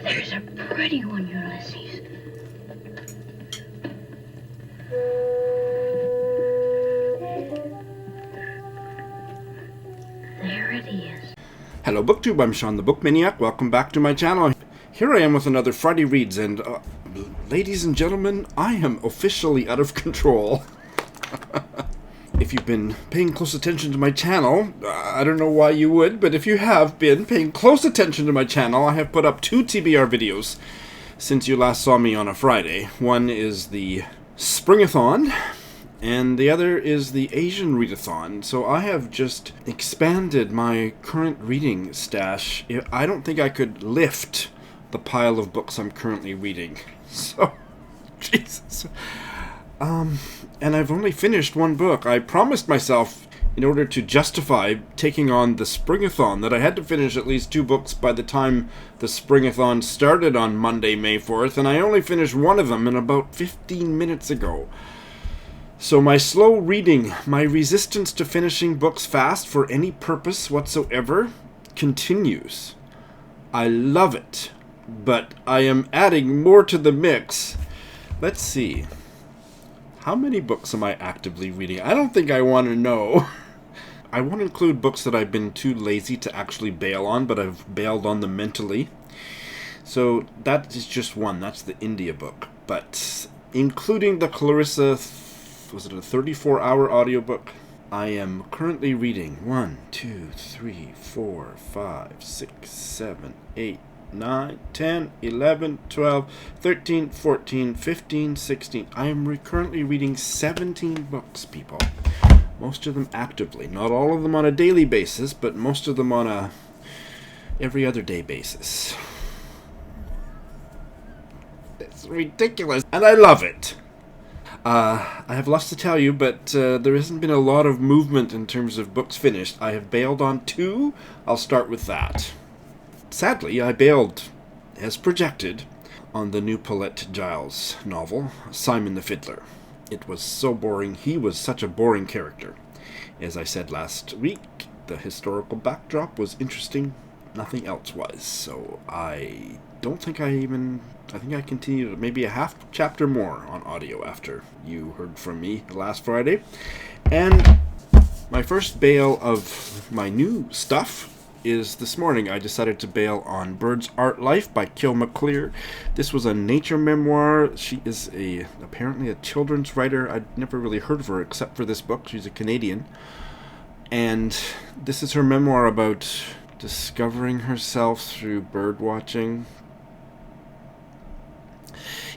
There's a pretty one, Ulysses. There it is. Hello BookTube, I'm Sean the Book Maniac. Welcome back to my channel. Here I am with another Friday Reads, and ladies and gentlemen, I am officially out of control. If you've been paying close attention to my channel, I don't know why you would, but if you have been paying close attention to my channel, I have put up 2 TBR videos since you last saw me on a Friday. One is the Springathon, and the other is the Asian Readathon. So I have just expanded my current reading stash. I don't think I could lift the pile of books I'm currently reading. So, Jesus. And I've only finished one book. I promised myself, in order to justify taking on the Springathon, that I had to finish at least 2 books by the time the Springathon started on Monday, May 4th, and I only finished one of them in about 15 minutes ago. So my slow reading, my resistance to finishing books fast for any purpose whatsoever, continues. I love it, but I am adding more to the mix. Let's see. How many books am I actively reading? I don't think I want to know. I won't include books that I've been too lazy to actually bail on, but I've bailed on them mentally. So that is just one. That's the India book. But including the Clarissa, was it a 34-hour audiobook? I am currently reading 1, 2, 3, 4, 5, 6, 7, 8, 9, 10, 11, 12, 13, 14, 15, 16. I am currently reading 17 books, people. Most of them actively. Not all of them on a daily basis, but most of them on a every other day basis. It's ridiculous, and I love it. I have lots to tell you, but there hasn't been a lot of movement in terms of books finished. I have bailed on 2. I'll start with that. Sadly, I bailed, as projected, on the new Paulette Giles novel, Simon the Fiddler. It was so boring. He was such a boring character. As I said last week, the historical backdrop was interesting. Nothing else was. So I don't think I think I continued maybe a half chapter more on audio after you heard from me last Friday. And my first bail of my new stuff is this morning. I decided to bail on Bird's Art Life by Kyle MacLear. This was a nature memoir. She is apparently a children's writer. I'd never really heard of her except for this book. She's a Canadian. And this is her memoir about discovering herself through bird watching.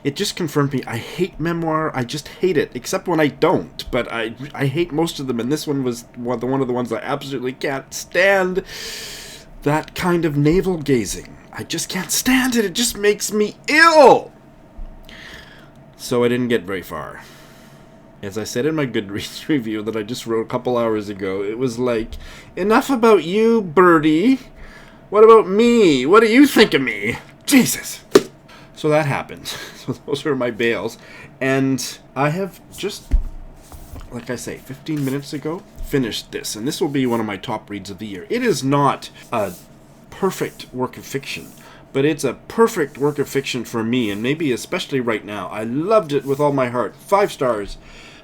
It just confirmed me. I hate memoir. I just hate it, except when I don't. But I hate most of them, and this one was one of the ones I absolutely can't stand. That kind of navel gazing. I just can't stand it. It just makes me ill. So I didn't get very far. As I said in my Goodreads review that I just wrote a couple hours ago, it was like, enough about you, Birdie. What about me? What do you think of me? Jesus. So that happened. So those are my bails. And I have just, like I say, 15 minutes ago, finished this. And this will be one of my top reads of the year. It is not a perfect work of fiction, but it's a perfect work of fiction for me, and maybe especially right now. I loved it with all my heart. 5 stars.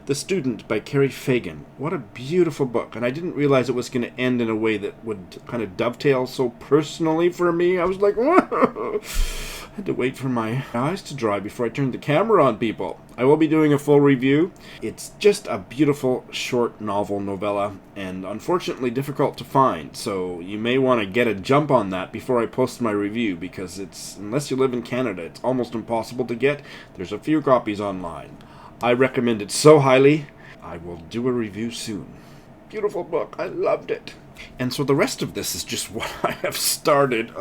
The Student by Carrie Fagan. What a beautiful book. And I didn't realize it was going to end in a way that would kind of dovetail so personally for me. I was like, whoa. I had to wait for my eyes to dry before I turned the camera on, people. I will be doing a full review. It's just a beautiful short novel novella, and unfortunately difficult to find, so you may want to get a jump on that before I post my review, because unless you live in Canada, it's almost impossible to get. There's a few copies online. I recommend it so highly. I will do a review soon. Beautiful book. I loved it. And so the rest of this is just what I have started.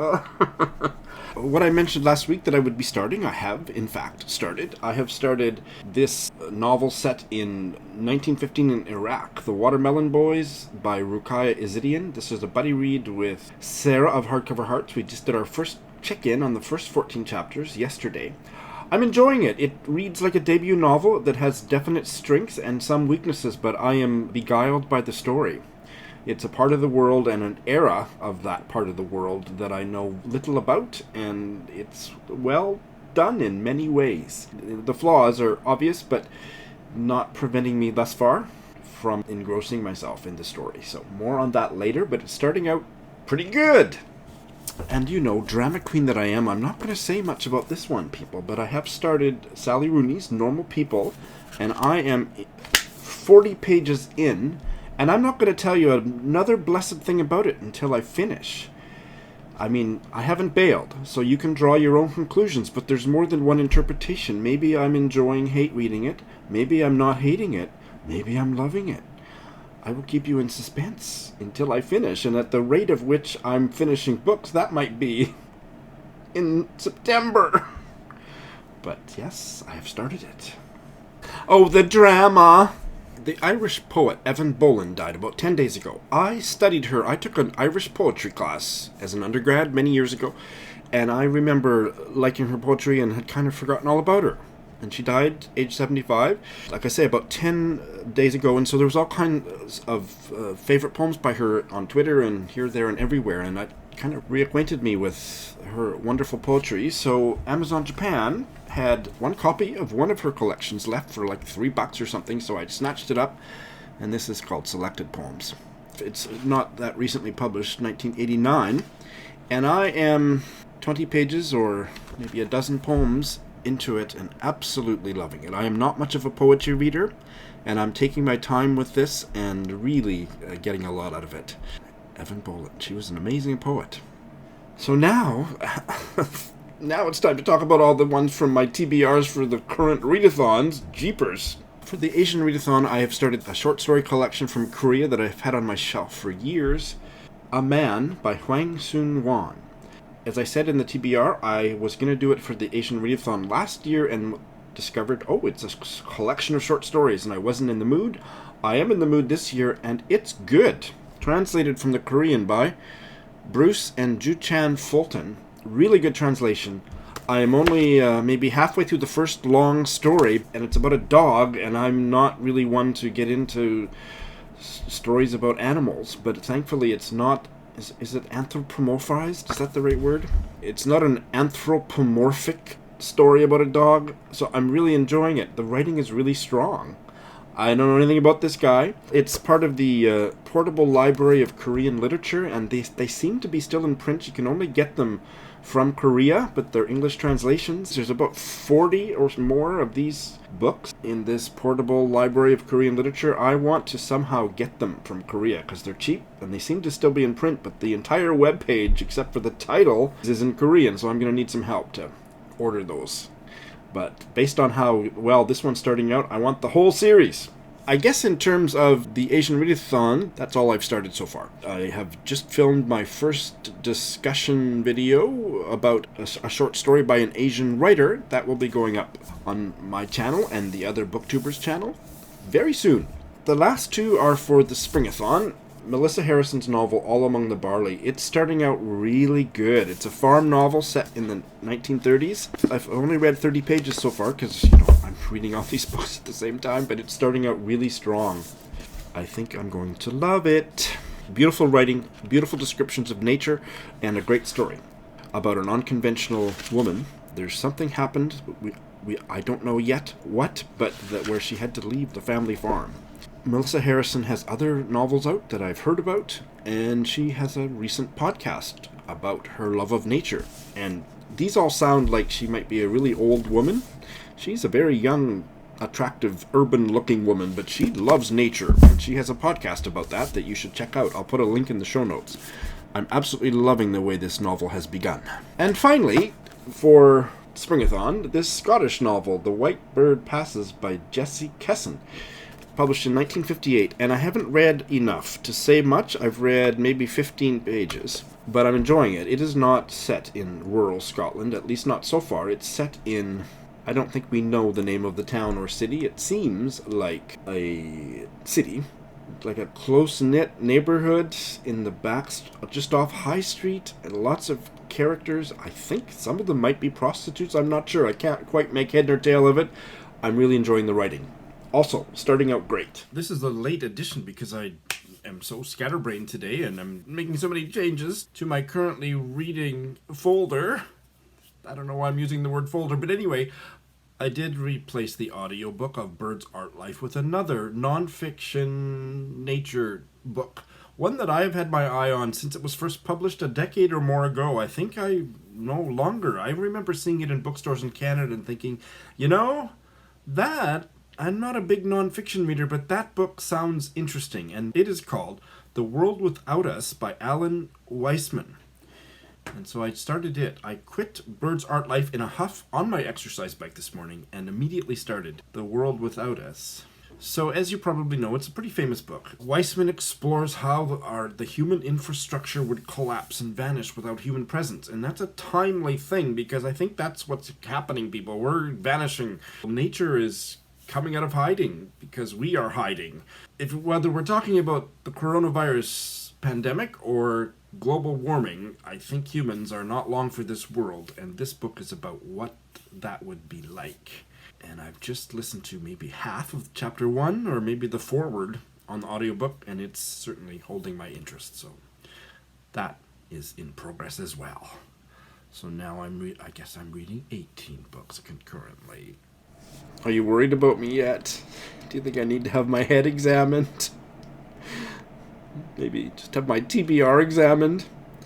What I mentioned last week that I would be starting, I have, in fact, started. I have started this novel set in 1915 in Iraq, The Watermelon Boys by Ruqayya Izzidian. This is a buddy read with Sarah of Hardcover Hearts. We just did our first check-in on the first 14 chapters yesterday. I'm enjoying it. It reads like a debut novel that has definite strengths and some weaknesses, but I am beguiled by the story. It's a part of the world and an era of that part of the world that I know little about, and it's well done in many ways. The flaws are obvious, but not preventing me thus far from engrossing myself in the story. So more on that later, but it's starting out pretty good. And you know, drama queen that I am, I'm not going to say much about this one, people, but I have started Sally Rooney's Normal People, and I am 40 pages in, and I'm not going to tell you another blessed thing about it until I finish. I mean, I haven't bailed, so you can draw your own conclusions, but there's more than one interpretation. Maybe I'm enjoying hate reading it, maybe I'm not hating it, maybe I'm loving it. I will keep you in suspense until I finish, and at the rate of which I'm finishing books, that might be in September. But yes, I have started it. Oh, the drama! The Irish poet Evan Boland died about 10 days ago. I studied her. I took an Irish poetry class as an undergrad many years ago, and I remember liking her poetry and had kind of forgotten all about her. And she died age 75, like I say, about 10 days ago. And so there was all kinds of favorite poems by her on Twitter and here, there, and everywhere. And that kind of reacquainted me with her wonderful poetry. So Amazon Japan had one copy of one of her collections left for like $3 or something. So I snatched it up. And this is called Selected Poems. It's not that recently published, 1989. And I am 20 pages or maybe a dozen poems into it and absolutely loving it. I am not much of a poetry reader, and I'm taking my time with this and really getting a lot out of it. Evan Boland, she was an amazing poet. So now it's time to talk about all the ones from my TBRs for the current readathons. Jeepers. For the Asian readathon, I have started a short story collection from Korea that I've had on my shelf for years. A Man by Hwang Soon-won. As I said in the TBR, I was going to do it for the Asian Readathon last year and discovered, it's a collection of short stories, and I wasn't in the mood. I am in the mood this year, and it's good. Translated from the Korean by Bruce and Ju-chan Fulton. Really good translation. I am only maybe halfway through the first long story, and it's about a dog, and I'm not really one to get into stories about animals, but thankfully it's not. Is it anthropomorphized? Is that the right word? It's not an anthropomorphic story about a dog, so I'm really enjoying it. The writing is really strong. I don't know anything about this guy. It's part of the Portable Library of Korean Literature, and they seem to be still in print. You can only get them from Korea, but they're English translations. There's about 40 or more of these books in this Portable Library of Korean Literature. I want to somehow get them from Korea because they're cheap and they seem to still be in print, but the entire webpage, except for the title, is in Korean, so I'm going to need some help to order those. But based on how well this one's starting out, I want the whole series. I guess in terms of the Asian Readathon, that's all I've started so far. I have just filmed my first discussion video about a short story by an Asian writer that will be going up on my channel and the other BookTubers channel very soon. The last two are for the Springathon. Melissa Harrison's novel, All Among the Barley. It's starting out really good. It's a farm novel set in the 1930s. I've only read 30 pages so far because, I'm reading all these books at the same time, but it's starting out really strong. I think I'm going to love it. Beautiful writing, beautiful descriptions of nature, and a great story about an unconventional woman. There's something happened, I don't know yet what, but where she had to leave the family farm. Melissa Harrison has other novels out that I've heard about, and she has a recent podcast about her love of nature. And these all sound like she might be a really old woman. She's a very young, attractive, urban-looking woman, but she loves nature, and she has a podcast about that you should check out. I'll put a link in the show notes. I'm absolutely loving the way this novel has begun. And finally, for Springathon, this Scottish novel, The White Bird Passes by Jessie Kesson. Published in 1958, and I haven't read enough to say much. I've read maybe 15 pages, but I'm enjoying it. It is not set in rural Scotland, at least not so far. It's set in, I don't think we know the name of the town or city. It seems like a city, like a close-knit neighborhood in the back, just off High Street, and lots of characters. I think some of them might be prostitutes. I'm not sure. I can't quite make head nor tail of it. I'm really enjoying the writing. Also, starting out great. This is a late edition because I am so scatterbrained today and I'm making so many changes to my currently reading folder. I don't know why I'm using the word folder, but anyway, I did replace the audiobook of Bird's Art Life with another non-fiction nature book. One that I have had my eye on since it was first published a decade or more ago. I think I no longer. I remember seeing it in bookstores in Canada and thinking, that, I'm not a big non-fiction reader, but that book sounds interesting. And it is called The World Without Us by Alan Weisman. And so I started it. I quit Bird's Art Life in a huff on my exercise bike this morning and immediately started The World Without Us. So as you probably know, it's a pretty famous book. Weisman explores how the human infrastructure would collapse and vanish without human presence. And that's a timely thing because I think that's what's happening, people. We're vanishing. Nature is coming out of hiding because we are hiding. Whether we're talking about the coronavirus pandemic or global warming, I think humans are not long for this world, and this book is about what that would be like. And I've just listened to maybe half of chapter 1, or maybe the foreword on the audiobook, and it's certainly holding my interest, so that is in progress as well. So now I guess I'm reading 18 books concurrently. Are you worried about me yet? Do you think I need to have my head examined? Maybe just have my TBR examined?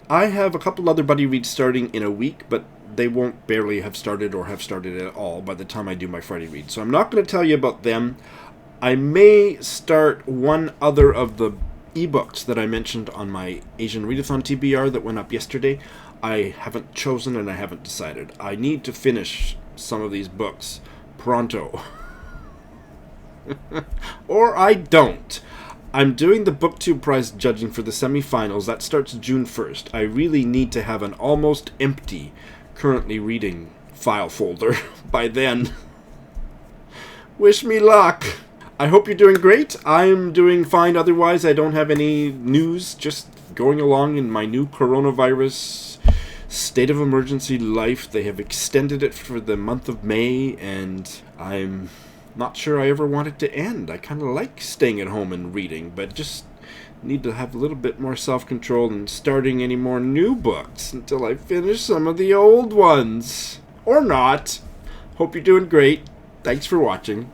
I have a couple other buddy reads starting in a week, but they won't barely have started or have started at all by the time I do my Friday read. So I'm not going to tell you about them. I may start one other of the ebooks that I mentioned on my Asian Readathon TBR that went up yesterday. I haven't chosen and I haven't decided. I need to finish some of these books pronto. Or I don't. I'm doing the BookTube Prize judging for the semifinals. That starts June 1st. I really need to have an almost empty currently reading file folder by then. Wish me luck. I hope you're doing great. I'm doing fine otherwise. I don't have any news. Just going along in my new coronavirus state of emergency life. They have extended it for the month of May, and I'm not sure I ever want it to end. I kind of like staying at home and reading, but just need to have a little bit more self-control and starting any more new books until I finish some of the old ones. Or not. Hope you're doing great. Thanks for watching.